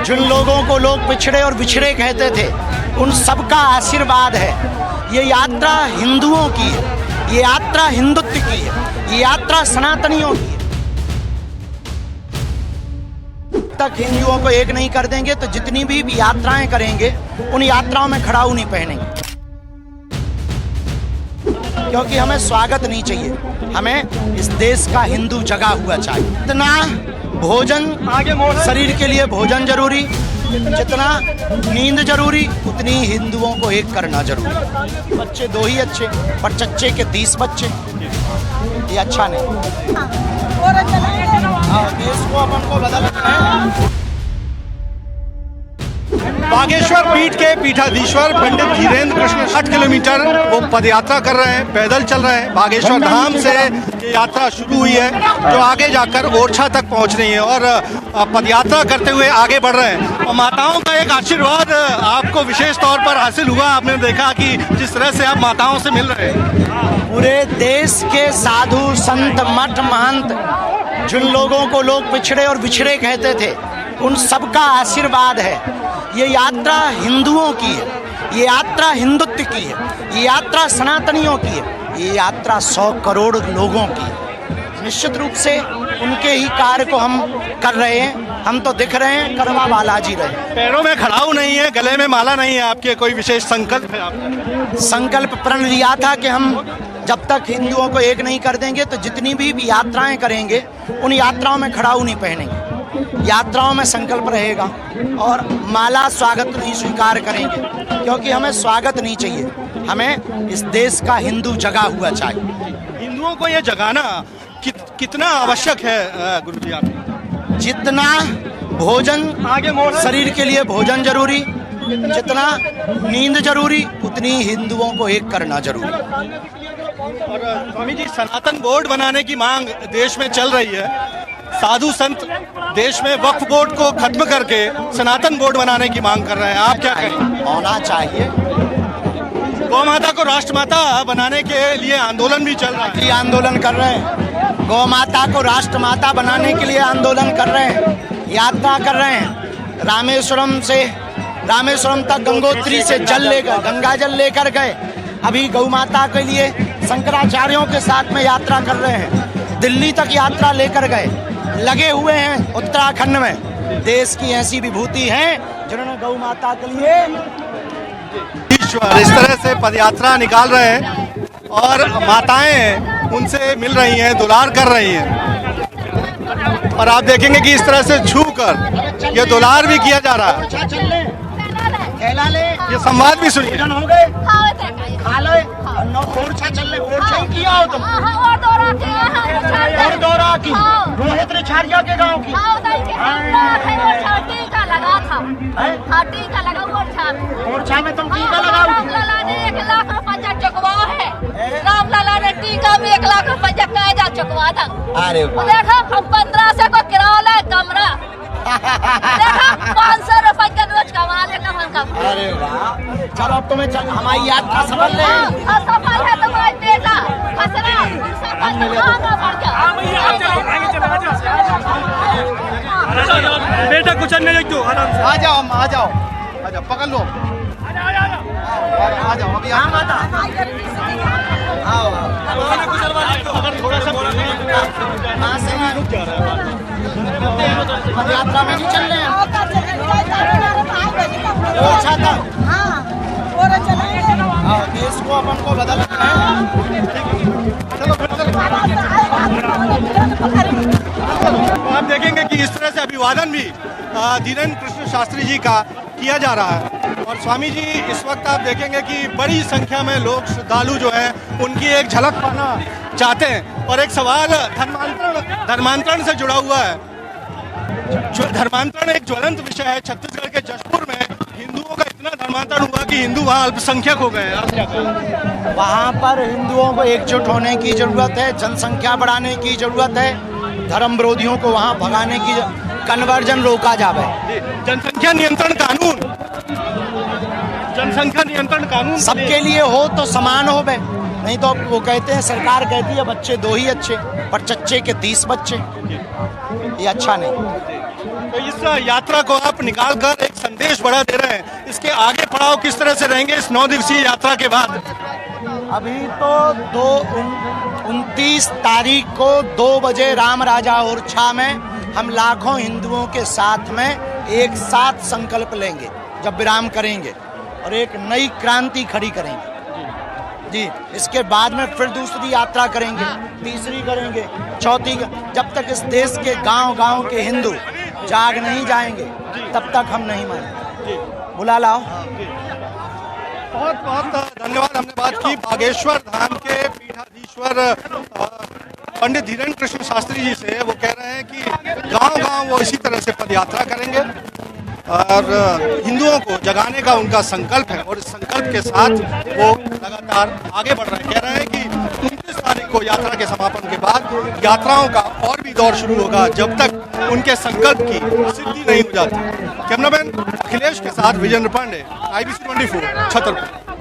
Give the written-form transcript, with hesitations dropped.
जिन लोगों को लोग पिछड़े और बिछड़े कहते थे, उन सबका आशीर्वाद है। ये यात्रा हिंदुओं की है, ये यात्रा हिंदुत्व की है, ये यात्रा सनातनियों की है। तक हिंदुओं को एक नहीं कर देंगे तो जितनी भी यात्राएं करेंगे उन यात्राओं में खड़ाऊ नहीं पहनेंगे, क्योंकि हमें स्वागत नहीं चाहिए, हमें इस देश का हिंदू जगा हुआ चाहिए। इतना भोजन शरीर के लिए भोजन जरूरी, जितना नींद जरूरी उतनी हिंदुओं को एक करना जरूरी। बच्चे दो ही अच्छे पर चच्चे के 30 बच्चे, ये अच्छा नहीं। देश को अपन को बदलना है। बागेश्वर पीठ के पीठाधीश्वर पंडित धीरेन्द्र कृष्ण 8 किलोमीटर वो पदयात्रा कर रहे हैं, पैदल चल रहे हैं। बागेश्वर धाम से ये यात्रा शुरू हुई है जो आगे जाकर ओरछा तक पहुंच रही है और पदयात्रा करते हुए आगे बढ़ रहे हैं। और माताओं का एक आशीर्वाद आपको विशेष तौर पर हासिल हुआ। आपने देखा कि जिस तरह से आप माताओं से मिल रहे हैं। पूरे देश के साधु संत मठ महंत, जिन लोगों को लोग पिछड़े और बिछड़े कहते थे, उन सबका आशीर्वाद है। ये यात्रा हिंदुओं की है, ये यात्रा हिंदुत्व की है, ये यात्रा सनातनियों की है, ये यात्रा 100 करोड़ लोगों की है। निश्चित रूप से उनके ही कार्य को हम कर रहे हैं। हम तो दिख रहे हैं, करवा बालाजी रहे। पैरों में खड़ाऊ नहीं है, गले में माला नहीं है, आपके कोई विशेष संकल्प है? आपका संकल्प प्रण लिया था कि हम जब तक हिंदुओं को एक नहीं कर देंगे तो जितनी भी यात्राएं करेंगे उन यात्राओं में खड़ाऊ नहीं पहनेंगे, यात्राओं में संकल्प रहेगा और माला स्वागत नहीं स्वीकार करेंगे, क्योंकि हमें स्वागत नहीं चाहिए, हमें इस देश का हिंदू जगा हुआ चाहिए। हिंदुओं को ये जगाना कितना आवश्यक है गुरुजी? आप जितना भोजन शरीर के लिए भोजन जरूरी, जितना नींद जरूरी उतनी हिंदुओं को एक करना जरूरी। और स्वामी जी, सनातन बोर्ड बनाने की मांग देश में चल रही है। साधु संत देश में वक्फ बोर्ड को खत्म करके सनातन बोर्ड बनाने की मांग कर रहे हैं, आप क्या कहें? होना चाहिए। गौ माता को राष्ट्रमाता बनाने के लिए आंदोलन भी चल रहा है। ये आंदोलन कर रहे हैं, गौ माता को राष्ट्रमाता बनाने के लिए आंदोलन कर रहे हैं, यात्रा कर रहे हैं। रामेश्वरम तक गंगोत्री से गंगा जल लेकर गए। अभी गौ माता के लिए शंकराचार्यों के साथ में यात्रा कर रहे हैं। दिल्ली तक यात्रा लेकर गए, लगे हुए हैं उत्तराखंड में। देश की ऐसी विभूति हैं जिन्होंने गौ माता के लिए ईश्वर इस तरह से पदयात्रा निकाल रहे हैं और माताएं उनसे मिल रही हैं, दुलार कर रही हैं। और आप देखेंगे कि इस तरह से छूकर ये दुलार भी किया जा रहा है। ये संवाद भी सुनिए। हो गए खा लो, ओरछा चल ले, ओरछा ही किया हो तुम? और दौरा की रोहित रिछारिया के गांव की टीका लगा था। टीका लगा ओरछा में तुम टीका लगाओ? रामलला ने 1 लाख रुपया चुकवा है। रामलला ने टीका में 1 लाख रुपया कायदा चुकवा था। अरे देखा, हम 1500 को किराया कमरा, देखा 500 रुपये का रोज कमा लेना हमका। अरे वाह, चलो अब तुम्हें हमारी यात्रा सफल है। सफल है तुम्हारा बेटा, फसला बेटा कुछ नहीं तो आ जाओ, पकड़ लो, आ जाओ अभी। हाँ माता, आओ थोड़ा सा यात्रा में नहीं चल रहे हैं। ओरछा तक देश को अपन को बदलना है। आप देखेंगे कि इस तरह से अभिवादन भी धीरेन्द्र कृष्ण शास्त्री जी का किया जा रहा है। और स्वामी जी इस वक्त आप देखेंगे कि बड़ी संख्या में लोग श्रद्धालु जो हैं उनकी एक झलक पाना चाहते हैं। और एक सवाल धर्मांतरण से जुड़ा हुआ है। धर्मांतरण एक ज्वलंत विषय है। छत्तीसगढ़ के जशपुर में हिंदुओं का इतना धर्मांतरण हुआ कि हिंदू वहाँ अल्पसंख्यक हो गए। आप क्या कहें? वहाँ पर हिंदुओं को एकजुट होने की जरूरत है, जनसंख्या बढ़ाने की जरूरत है, धर्म विरोधियों को वहाँ भगाने की, कन्वर्जन रोका जावे। जनसंख्या नियंत्रण कानून सबके लिए हो तो समान हो बे, नहीं तो वो कहते हैं, सरकार कहती है बच्चे दो ही अच्छे पर चच्चे के 30 बच्चे, ये अच्छा नहीं। तो इस यात्रा को आप निकाल कर एक संदेश बढ़ा दे रहे हैं, इसके आगे पड़ाव किस तरह से रहेंगे इस 9 दिवसीय यात्रा के बाद? अभी तो 29 तारीख को 2 बजे राम राजा ओरछा में हम लाखों हिंदुओं के साथ में एक साथ संकल्प लेंगे, जब विराम करेंगे और एक नई क्रांति खड़ी करेंगे जी। इसके बाद में फिर दूसरी यात्रा करेंगे, तीसरी करेंगे, चौथी, जब तक इस देश के गांव-गांव के हिंदू जाग नहीं जाएंगे तब तक हम नहीं मानेंगे। बुला लाओ। बहुत बहुत धन्यवाद। हमने बात की बागेश्वर धाम के पीठाधीश्वर पंडित धीरेन्द्र कृष्ण शास्त्री जी से। वो कह रहे हैं कि गांव-गांव वो इसी तरह से पद यात्रा करेंगे और हिंदुओं को जगाने का उनका संकल्प है और इस संकल्प के साथ वो लगातार आगे बढ़ रहे हैं। कह रहे हैं कि 29 तारीख को यात्रा के समापन के बाद यात्राओं का और भी दौर शुरू होगा जब तक उनके संकल्प की सिद्धि नहीं हो जाती। कैमरामैन अखिलेश के साथ विजेंद्र पांडे, IBC 24, छतरपुर।